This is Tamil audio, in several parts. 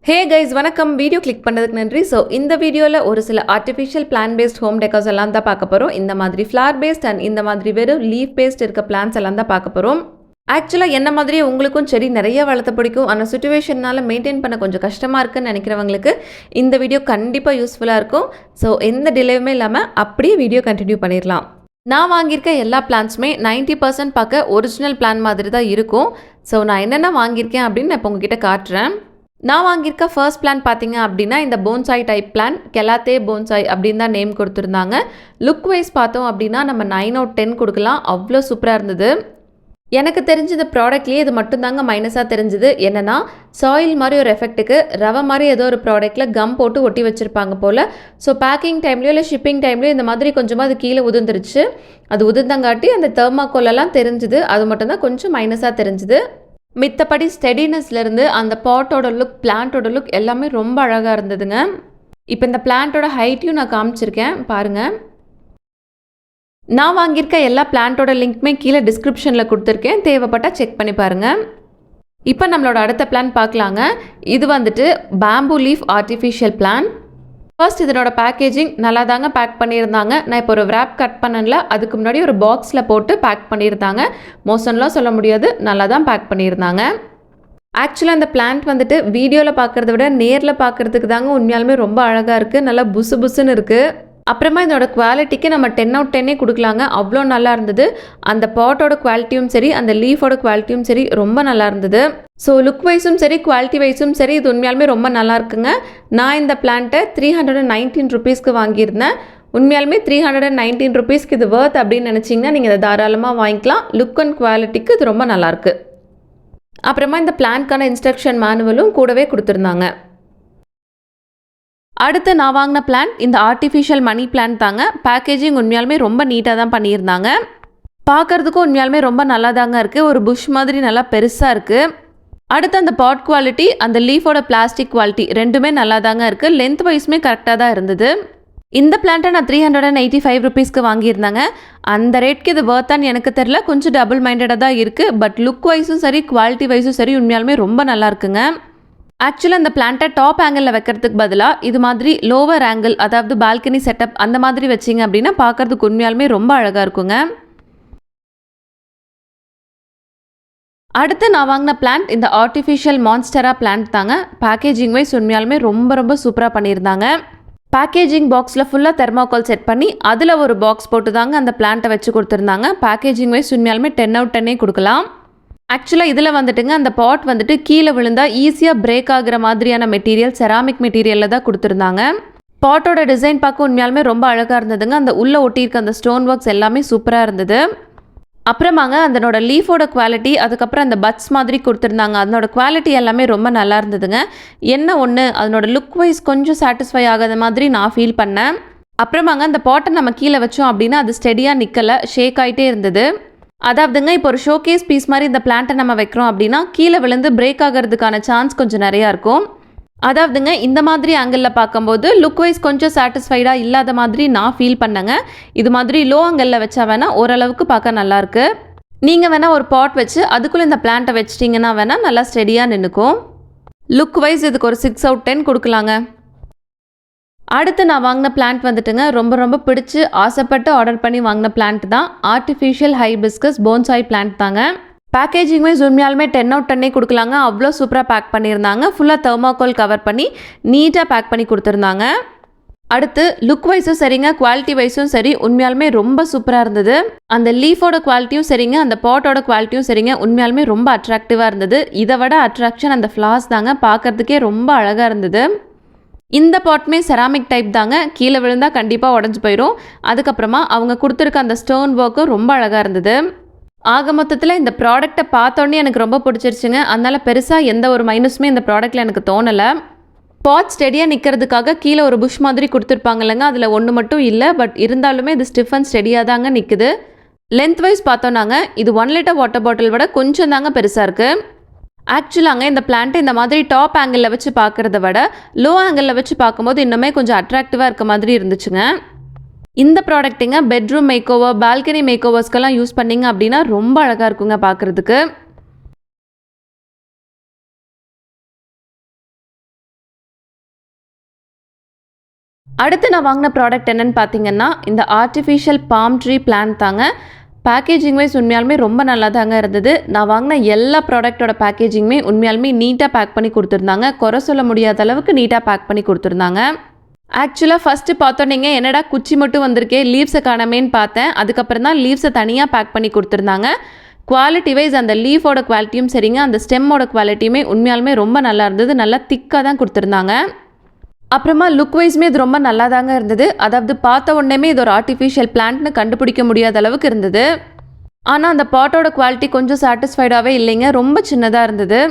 ஹே கைஸ் வணக்கம். வீடியோ கிளிக் பண்ணதுக்கு நன்றி. ஸோ இந்த வீடியோவில் ஒரு சில artificial plan paste home decors எல்லாம் தான் பார்க்க போகிறோம். இந்த மாதிரி ஃப்ளார் பேஸ்ட் அண்ட் இந்த மாதிரி வெறும் லீஃப் பேஸ்ட் இருக்க பிளான்ஸ் எல்லாம் தான் பார்க்க போகிறோம். ஆக்சுவலாக என்ன மாதிரியே உங்களுக்கும் செடி நிறைய வளர்த்த பிடிக்கும், ஆனால் சுச்சுவேஷனால் மெயின்டைன் பண்ண கொஞ்சம் கஷ்டமாக இருக்குன்னு நினைக்கிறவங்களுக்கு இந்த வீடியோ கண்டிப்பாக யூஸ்ஃபுல்லாக இருக்கும். ஸோ எந்த டிலேவுமே இல்லாமல் அப்படியே வீடியோ கண்டினியூ பண்ணிடலாம். நான் வாங்கியிருக்க எல்லா பிளான்ஸுமே 90% பார்க்க ஒரிஜினல் பிளான் மாதிரி தான் இருக்கும். ஸோ நான் என்னென்ன வாங்கியிருக்கேன் அப்படின்னு நான் இப்போ உங்ககிட்ட காட்டுறேன். நான் வாங்கியிருக்க ஃபர்ஸ்ட் பிளான் பார்த்தீங்க அப்படின்னா இந்த போன்சாய் டைப் பிளான், கெலாத்தே போன்சாய் அப்படின்னு தான் நேம் கொடுத்துருந்தாங்க. லுக் வைஸ் பார்த்தோம் அப்படின்னா நம்ம 9/10 கொடுக்கலாம், அவ்வளோ சூப்பராக இருந்தது. எனக்கு தெரிஞ்ச இந்த ப்ராடக்ட்லேயே இது மட்டும்தாங்க மைனஸாக தெரிஞ்சுது. என்னென்னா சாயில் மாதிரி ஒரு எஃபெக்ட்டுக்கு ரவை மாதிரி ஏதோ ஒரு ப்ராடக்ட்டில் கம் போட்டு ஒட்டி வச்சுருப்பாங்க போல். ஸோ பேக்கிங் டைம்லையோ இல்லை ஷிப்பிங் டைம்லையோ இந்த மாதிரி கொஞ்சமாக அது கீழே உதிர்ந்துருச்சு. அது உதிர்ந்தங்காட்டி அந்த தெர்மாக்கோலெல்லாம் தெரிஞ்சுது, அது மட்டும்தான் கொஞ்சம் மைனஸாக தெரிஞ்சுது. மித்தபடி ஸ்டெடினஸ்லேருந்து அந்த பாட்டோட லுக், பிளான்ட்டோட லுக் எல்லாமே ரொம்ப அழகாக இருந்ததுங்க. இப்போ இந்த பிளான்ட்டோட ஹைட்டையும் நான் காமிச்சிருக்கேன் பாருங்கள். நான் வாங்கியிருக்க எல்லா பிளான்ட்டோட லிங்க்குமே கீழே டிஸ்கிரிப்ஷனில் கொடுத்துருக்கேன், தேவைப்பட்டால் செக் பண்ணி பாருங்கள். இப்போ நம்மளோட அடுத்த பிளான் பார்க்கலாங்க. இது வந்துட்டு bamboo leaf artificial plan. First இதனோட பேக்கேஜிங் நல்லா தாங்க பேக் பண்ணியிருந்தாங்க. நான் இப்போ ஒரு ரேப் கட் பண்ணல, அதுக்கு முன்னாடி ஒரு பாக்ஸில் போட்டு பேக் பண்ணியிருந்தாங்க. மோசன்லாம் சொல்ல முடியாது, நல்லா தான் பேக் பண்ணியிருந்தாங்க. ஆக்சுவலாக இந்த பிளான்ட் வந்துட்டு வீடியோவில் பார்க்குறத விட நேரில் பார்க்குறதுக்கு தாங்க உண்மையாலுமே ரொம்ப அழகாக இருக்குது, நல்லா புசு புசுன்னு இருக்குது. அப்புறமா இதோட குவாலிட்டிக்கு நம்ம 10/10 கொடுக்கலாங்க, அவ்வளோ நல்லா இருந்தது. அந்த பாட்டோட குவாலிட்டியும் சரி, அந்த லீஃபோட குவாலிட்டியும் சரி ரொம்ப நல்லா இருந்தது. ஸோ லுக் வைஸும் சரி, குவாலிட்டி வைஸும் சரி, இது உண்மையாலுமே ரொம்ப நல்லா இருக்குங்க. நான் இந்த பிளான்ட்டை 319 ருபீஸ்க்கு வாங்கியிருந்தேன். உண்மையாலுமே 319 ருபீஸ்க்கு இது வர்த் அப்படின்னு நினச்சிங்கன்னா நீங்கள் இதை தாராளமாக வாங்கிக்கலாம். லுக் அண்ட் குவாலிட்டிக்கு இது ரொம்ப நல்லாயிருக்கு. அப்புறமா இந்த பிளான்க்கான இன்ஸ்ட்ரக்ஷன் மேனுவலும் கூடவே கொடுத்துருந்தாங்க. அடுத்து நான் வாங்கின பிளான் இந்த ஆர்டிஃபிஷியல் மணி பிளான் தாங்க. பேக்கேஜிங் உண்மையாலுமே ரொம்ப நீட்டாக தான் பண்ணியிருந்தாங்க. பார்க்குறதுக்கும் உண்மையாலுமே ரொம்ப நல்லா தாங்க இருக்குது, ஒரு புஷ் மாதிரி நல்லா பெருசாக இருக்குது. அடுத்து அந்த பாட் குவாலிட்டி, அந்த லீஃபோட பிளாஸ்டிக் குவாலிட்டி ரெண்டுமே நல்லா தாங்க இருக்குது. லென்த் வைஸுமே கரெக்டாக தான் இருந்தது. இந்த பிளான்ட்டை நான் 385 ருபீஸ்க்கு வாங்கியிருந்தாங்க. அந்த ரேட்க்கு இது வர்த்தான்னு எனக்கு தெரில, கொஞ்சம் டபுள் மைண்டடாக தான் இருக்குது. பட் லுக் வைஸும் சரி, குவாலிட்டி வைஸும் சரி உண்மையாலுமே ரொம்ப நல்லா இருக்குங்க. ஆக்சுவலாக இந்த பிளான்ட்டை டாப் ஆங்கிளில் வைக்கிறதுக்கு பதிலாக இது மாதிரி லோவர் ஆங்கிள், அதாவது பால்கனி செட்டப் அந்த மாதிரி வச்சிங்க அப்படின்னா பார்க்குறதுக்கு உண்மையாலுமே ரொம்ப அழகாக இருக்குங்க. அடுத்து நான் வாங்கின பிளான்ட் இந்த ஆர்டிஃபிஷியல் மான்ஸ்டரா பிளான்ட் தாங்க. பேக்கேஜிங் வைஸ் உண்மையாலுமே ரொம்ப ரொம்ப சூப்பராக பண்ணியிருந்தாங்க. பேக்கேஜிங் பாக்ஸில் ஃபுல்லாக தெர்மாக்கோல் செட் பண்ணி அதில் ஒரு பாக்ஸ் போட்டு தாங்க அந்த பிளான்ட்டை வச்சு கொடுத்துருந்தாங்க. பேக்கேஜிங் வைஸ் உண்மையாலுமே 10/10 கொடுக்கலாம். ஆக்சுவலாக இதில் வந்துட்டுங்க அந்த பாட் வந்துட்டு கீழே விழுந்தால் ஈஸியாக பிரேக் ஆகிற மாதிரியான மெட்டீரியல், செராமிக் மெட்டீரியலில் தான் கொடுத்துருந்தாங்க. பாட்டோட டிசைன் பார்க்க உண்மையாலுமே ரொம்ப அழகாக இருந்ததுங்க. அந்த உள்ளே ஒட்டியிருக்க அந்த ஸ்டோன் ஒர்க்ஸ் எல்லாமே சூப்பராக இருந்தது. அப்புறமாங்க அதனோட லீஃபோட குவாலிட்டி, அதுக்கப்புறம் அந்த பட்ஸ் மாதிரி கொடுத்துருந்தாங்க, அதனோட குவாலிட்டி எல்லாமே ரொம்ப நல்லா இருந்ததுங்க. என்ன ஒன்று அதனோட லுக் வைஸ் கொஞ்சம் சாட்டிஸ்ஃபை ஆகாத மாதிரி நான் ஃபீல் பண்ணேன். அப்புறமாங்க அந்த பாட்டை நம்ம கீழே வச்சோம் அப்படின்னா அது ஸ்டெடியாக நிற்கலை, ஷேக் ஆகிட்டே இருந்தது. அதாவதுங்க இப்போ ஒரு ஷோகேஸ் பீஸ் மாதிரி இந்த பிளான்ட்டை நம்ம வைக்கிறோம் அப்படின்னா கீழே விழுந்து பிரேக் ஆகிறதுக்கான சான்ஸ் கொஞ்சம் நிறையா இருக்கும். அதாவதுங்க இந்த மாதிரி ஆங்கிளில் பார்க்கும்போது லுக் வைஸ் கொஞ்சம் சாட்டிஸ்ஃபைடாக இல்லாத மாதிரி நான் ஃபீல் பண்ணேங்க. இது மாதிரி லோ ஆங்கிளில் வச்சா வேணால் ஓரளவுக்கு பார்க்க நல்லாயிருக்கு. நீங்கள் வேணால் ஒரு பாட் வச்சு அதுக்குள்ளே இந்த பிளான்ட்டை வச்சிட்டிங்கன்னா வேணால் நல்லா ஸ்டெடியாக நின்றுக்கும். லுக் வைஸ் இதுக்கு ஒரு 6/10 கொடுக்கலாங்க. அடுத்து நான் வாங்கின பிளான்ட் வந்துட்டுங்க ரொம்ப ரொம்ப பிடிச்சி ஆசைப்பட்டு ஆர்டர் பண்ணி வாங்கின பிளான்ட் தான் ஆர்டிஃபிஷியல் ஹைபிஸ்கஸ் போன்சாய் பிளான்ட் தாங்க. பேக்கேஜிங் வைஸ் உண்மையாலுமே 10/10 கொடுக்கலாங்க, அவ்வளோ சூப்பராக பேக் பண்ணியிருந்தாங்க. ஃபுல்லாக தெர்மாக்கோல் கவர் பண்ணி நீட்டாக பேக் பண்ணி கொடுத்துருந்தாங்க. அடுத்து லுக் வைஸும் சரிங்க, குவாலிட்டி வைஸும் சரி உண்மையாலுமே ரொம்ப சூப்பராக இருந்தது. அந்த லீஃபோட குவாலிட்டியும் சரிங்க, அந்த பாட்டோட குவாலிட்டியும் சரிங்க, உண்மையாலுமே ரொம்ப அட்ராக்டிவாக இருந்தது. இதை விட அட்ராக்ஷன் அந்த ஃப்ளார்ஸ் தாங்க, பார்க்குறதுக்கே ரொம்ப அழகாக இருந்தது. இந்த பாட்டுமே செராமிக் டைப் தாங்க, கீழே விழுந்தால் கண்டிப்பாக உடஞ்சி போயிடும். அதுக்கப்புறமா அவங்க கொடுத்துருக்க அந்த ஸ்டோன் ஒர்க்கும் ரொம்ப அழகாக இருந்தது. ஆக மொத்தத்தில் இந்த ப்ராடக்டை பார்த்தோன்னே எனக்கு ரொம்ப பிடிச்சிருச்சுங்க. அதனால் பெருசாக எந்த ஒரு மைனஸுமே இந்த ப்ராடக்ட்டில் எனக்கு தோணலை. பாட் ஸ்டெடியாக நிற்கிறதுக்காக கீழே ஒரு புஷ் மாதிரி கொடுத்துருப்பாங்க இல்லைங்க, அதில் ஒன்று மட்டும் இல்லை. பட் இருந்தாலுமே இது ஸ்டிஃப் அண்ட் ஸ்டெடியாக தாங்க நிற்குது. லென்த் வைஸ் பார்த்தோன்னாங்க இது 1 லிட்டர் வாட்டர் பாட்டில் விட கொஞ்சம் தாங்க பெருசாக இருக்குது. ஆக்சுவலாங்க இந்த பிளான்ட்டை இந்த மாதிரி டாப் ஆங்கிளில் வச்சு பார்க்குறத விட லோ ஆங்கிளில் வச்சு பார்க்கும்போது இன்னுமே கொஞ்சம் அட்ராக்டிவாக இருக்க மாதிரி இருந்துச்சுங்க. இந்த ப்ராடக்ட்டுங்க bedroom make over, balcony make ஓவர்ஸ்க்கெல்லாம் யூஸ் பண்ணிங்க அப்படின்னா ரொம்ப அழகாக இருக்குங்க பார்க்குறதுக்கு. அடுத்து நான் வாங்கின ப்ராடக்ட் என்னென்னு பார்த்தீங்கன்னா இந்த ஆர்டிஃபிஷியல் பாம் ட்ரீ பிளான்ட் தாங்க. பேக்கேஜிங் வைஸ் உண்மையாலுமே ரொம்ப நல்லா தாங்க இருந்தது. நான் வாங்கின எல்லா ப்ராடக்ட்டோட பேக்கேஜிங்குமே உண்மையாலுமே நீட்டாக பேக் பண்ணி கொடுத்துருந்தாங்க. குறை சொல்ல முடியாத அளவுக்கு நீட்டாக பேக் பண்ணி கொடுத்துருந்தாங்க. ஆக்சுவலாக ஃபஸ்ட்டு பார்த்தோன்னீங்க என்னடா குச்சி மட்டும் வந்திருக்கே லீவ்ஸை காணமேன்னு பார்த்தேன். அதுக்கப்புறம் தான் லீவ்ஸை தனியாக பேக் பண்ணி கொடுத்துருந்தாங்க. குவாலிட்டி வைஸ் அந்த லீஃபோட குவாலிட்டியும் சரிங்க, அந்த ஸ்டெம்மோட குவாலிட்டியுமே உண்மையாலுமே ரொம்ப நல்லா இருந்தது. நல்லா திக்காக தான் கொடுத்துருந்தாங்க. அப்புறமா லுக் வைஸ்மே இது ரொம்ப நல்லா தாங்க இருந்தது. அதாவது பார்த்த உடனேமே இது ஒரு ஆர்டிஃபிஷியல் பிளான்ட்னு கண்டுபிடிக்க முடியாத அளவுக்கு இருந்தது. ஆனால் அந்த பாட்டோட குவாலிட்டி கொஞ்சம் சாட்டிஸ்ஃபைடாகவே இல்லைங்க, ரொம்ப சின்னதாக இருந்தது.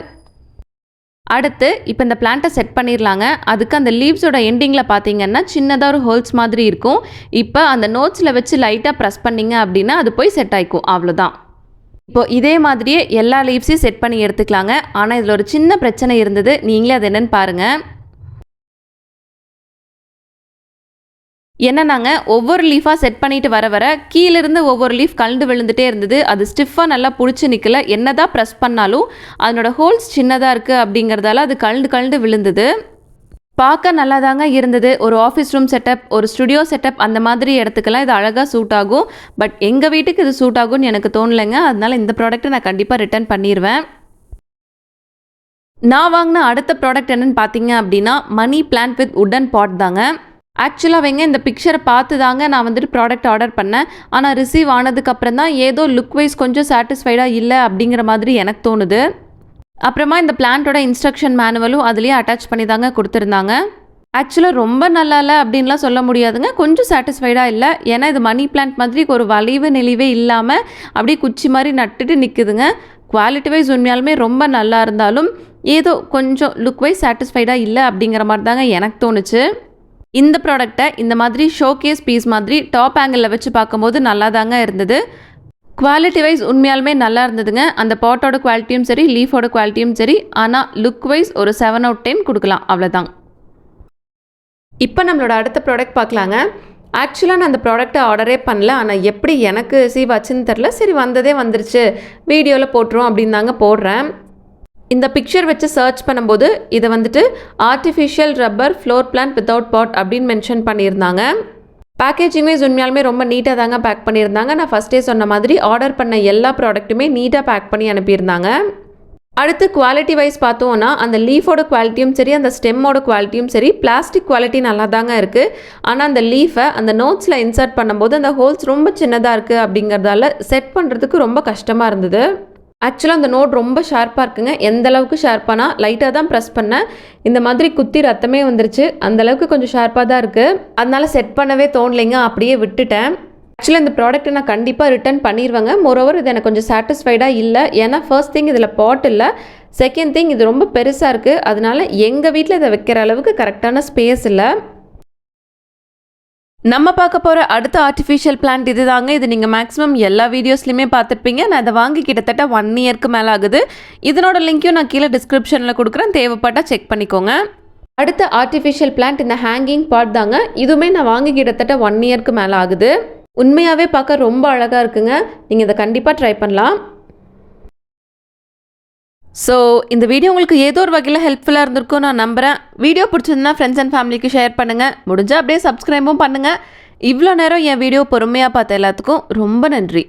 அடுத்து இப்போ இந்த பிளான்ட்டை செட் பண்ணிடலாங்க. அதுக்கு அந்த லீவ்ஸோட எண்டிங்கில் பார்த்தீங்கன்னா சின்னதாக ஒரு ஹோல்ஸ் மாதிரி இருக்கும். இப்போ அந்த நோட்ஸில் வச்சு லைட்டாக ப்ரெஸ் பண்ணிங்க அப்படின்னா அது போய் செட் ஆகிக்கும், அவ்வளோதான். இப்போது இதே மாதிரியே எல்லா லீவ்ஸையும் செட் பண்ணி எடுத்துக்கலாங்க. ஆனால் இதில் ஒரு சின்ன பிரச்சனை இருந்தது, நீங்களே அது என்னென்னு பாருங்கள். என்னன்னாங்க ஒவ்வொரு லீஃபாக செட் பண்ணிட்டு வர வர கீழிருந்து ஒவ்வொரு லீஃப் கலந்து விழுந்துட்டே இருந்தது. அது ஸ்டிஃபாக நல்லா பிடிச்சி நிற்கல. என்னதான் ப்ரெஸ் பண்ணாலும் அதனோட ஹோல்ஸ் சின்னதாக இருக்குது அப்படிங்கிறதால அது கலந்து விழுந்தது. பார்க்க நல்லா தாங்க இருந்தது. ஒரு ஆஃபீஸ் ரூம் செட்டப், ஒரு ஸ்டுடியோ செட்டப் அந்த மாதிரி இடத்துக்கெல்லாம் இது அழகாக சூட் ஆகும். பட் எங்கள் வீட்டுக்கு இது சூட் ஆகும்னு எனக்கு தோணலைங்க. அதனால் இந்த ப்ராடக்ட்டை நான் கண்டிப்பாக ரிட்டர்ன் பண்ணிடுவேன். நான் வாங்கின அடுத்த ப்ராடக்ட் என்னென்னு பார்த்தீங்க அப்படின்னா மணி பிளான்ட் வித் உட்டன் பாட் தாங்க. ஆக்சுவலாக இந்த பிக்சரை பார்த்து தாங்க நான் வந்துட்டு ப்ராடக்ட் ஆர்டர் பண்ணேன். ஆனால் ரிசீவ் ஆனதுக்கப்புறம் தான் ஏதோ லுக் வைஸ் கொஞ்சம் சாட்டிஸ்ஃபைடாக இல்லை அப்படிங்கிற மாதிரி எனக்கு தோணுது. அப்புறமா இந்த பிளான்ட்டோட இன்ஸ்ட்ரக்ஷன் மேனுவலும் அதுலேயே அட்டாச் பண்ணி தாங்க கொடுத்துருந்தாங்க. ஆக்சுவலாக ரொம்ப நல்லா இல்லை அப்படின்லாம் சொல்ல முடியாதுங்க, கொஞ்சம் சாட்டிஸ்ஃபைடாக இல்லை. ஏன்னா இது மணி பிளான்ட் மாதிரி ஒரு வளைவு நெளிவே இல்லாமல் அப்படியே குச்சி மாதிரி நட்டுட்டு நிற்குதுங்க. குவாலிட்டி வைஸ் உண்மையாலுமே ரொம்ப நல்லா இருந்தாலும் ஏதோ கொஞ்சம் லுக் வைஸ் சாட்டிஸ்ஃபைடாக இல்லை அப்படிங்கிற மாதிரி தாங்க எனக்கு தோணுச்சு. இந்த ப்ராடக்டை இந்த மாதிரி ஷோகேஸ் பீஸ் மாதிரி டாப் ஆங்கிளில் வச்சு பார்க்கும்போது நல்லா தாங்க இருந்தது. குவாலிட்டி வைஸ் உண்மையாலுமே நல்லா இருந்ததுங்க. அந்த பாட்டோட குவாலிட்டியும் சரி, லீஃபோட குவாலிட்டியும் சரி. ஆனால் லுக் வைஸ் ஒரு 7/10 கொடுக்கலாம், அவ்வளோதான். இப்போ நம்மளோட அடுத்த ப்ராடக்ட் பார்க்கலாங்க. ஆக்சுவலாக நான் அந்த ப்ராடக்ட்டை ஆர்டரே பண்ணல. ஆனால் எப்படி எனக்கு ரிசீவ் ஆச்சுன்னு தெரில. சரி வந்ததே வந்துருச்சு, வீடியோவில் போட்டுரும் அப்படின்னு தாங்க போடுறேன். இந்த பிக்சர் வச்சு சர்ச் பண்ணும்போது இதை வந்துட்டு artificial rubber floor plant without pot அப்படின்னு மென்ஷன் பண்ணியிருந்தாங்க. பேக்கேஜிங் வைஸ் உண்மையாலுமே ரொம்ப நீட்டாக தாங்க பேக் பண்ணியிருந்தாங்க. நான் ஃபஸ்ட்டே சொன்ன மாதிரி ஆர்டர் பண்ண எல்லா ப்ராடக்ட்டுமே நீட்டாக பேக் பண்ணி அனுப்பியிருந்தாங்க. அடுத்து குவாலிட்டி வைஸ் பார்த்தோன்னா அந்த லீஃபோட குவாலிட்டியும் சரி, அந்த ஸ்டெம்மோட குவாலிட்டியும் சரி, பிளாஸ்டிக் குவாலிட்டி நல்லா தாங்க இருக்குது. ஆனால் அந்த லீஃபை அந்த நோட்ஸில் இன்சர்ட் பண்ணும்போது அந்த ஹோல்ஸ் ரொம்ப சின்னதாக இருக்குது அப்படிங்கிறதால செட் பண்ணுறதுக்கு ரொம்ப கஷ்டமாக இருந்தது. ஆக்சுவலாக அந்த நோட் ரொம்ப ஷார்ப்பாக இருக்குங்க. எந்த அளவுக்கு ஷார்ப்பானா லைட்டாக தான் ப்ரெஸ் பண்ணேன், இந்த மாதிரி குத்தி ரத்தமே வந்துருச்சு. அந்தளவுக்கு கொஞ்சம் ஷார்ப்பாக தான் இருக்குது. அதனால் செட் பண்ணவே தோணலைங்க, அப்படியே விட்டுட்டேன். ஆக்சுவலாக இந்த ப்ராடக்ட்டை நான் கண்டிப்பாக ரிட்டர்ன் பண்ணிடுவேங்க. மோரோவர் இது எனக்கு கொஞ்சம் சாட்டிஸ்ஃபைடாக இல்லை. ஏன்னா ஃபர்ஸ்ட் திங் இதில் பாட் இல்லை, செகண்ட் திங் இது ரொம்ப பெருசாக இருக்குது. அதனால் எங்கள் வீட்டில் இதை வைக்கிற அளவுக்கு கரெக்டான ஸ்பேஸ் இல்லை. நம்ம பார்க்க போகிற அடுத்த ஆர்டிஃபிஷியல் பிளான்ட் இது தாங்க. இது நீங்கள் மேக்ஸிமம் எல்லா வீடியோஸ்லையுமே பார்த்துருப்பீங்க. நான் இதை வாங்கி கிட்டத்தட்ட 1 இயர்க்கு மேலே ஆகுது. இதனோட லிங்க்கையும் நான் கீழே டிஸ்கிரிப்ஷனில் கொடுக்குறேன், தேவைப்பட்டால் செக் பண்ணிக்கோங்க. அடுத்த ஆர்டிஃபிஷியல் பிளான்ட் இந்த ஹேங்கிங் பாட் தாங்க. இதுவுமே நான் வாங்கி கிட்டத்தட்ட 1 இயர்க்கு மேலே ஆகுது. உண்மையாகவே பார்க்க ரொம்ப அழகாக இருக்குங்க. நீங்கள் இதை கண்டிப்பாக ட்ரை பண்ணலாம். ஸோ இந்த வீடியோ உங்களுக்கு ஏதோ ஒரு வகையில் ஹெல்ப்ஃபுல்லாக இருந்திருக்கும் நான் நம்புகிறேன். வீடியோ பிடிச்சிருந்தா ஃப்ரெண்ட்ஸ் அண்ட் ஃபேமிலிக்கு ஷேர் பண்ணுங்கள். முடிஞ்சால் அப்படியே சப்ஸ்கிரைபும் பண்ணுங்கள். இவ்வளோ நேரம் என் வீடியோ பொறுமையாக பார்த்த எல்லாத்துக்கும் ரொம்ப நன்றி.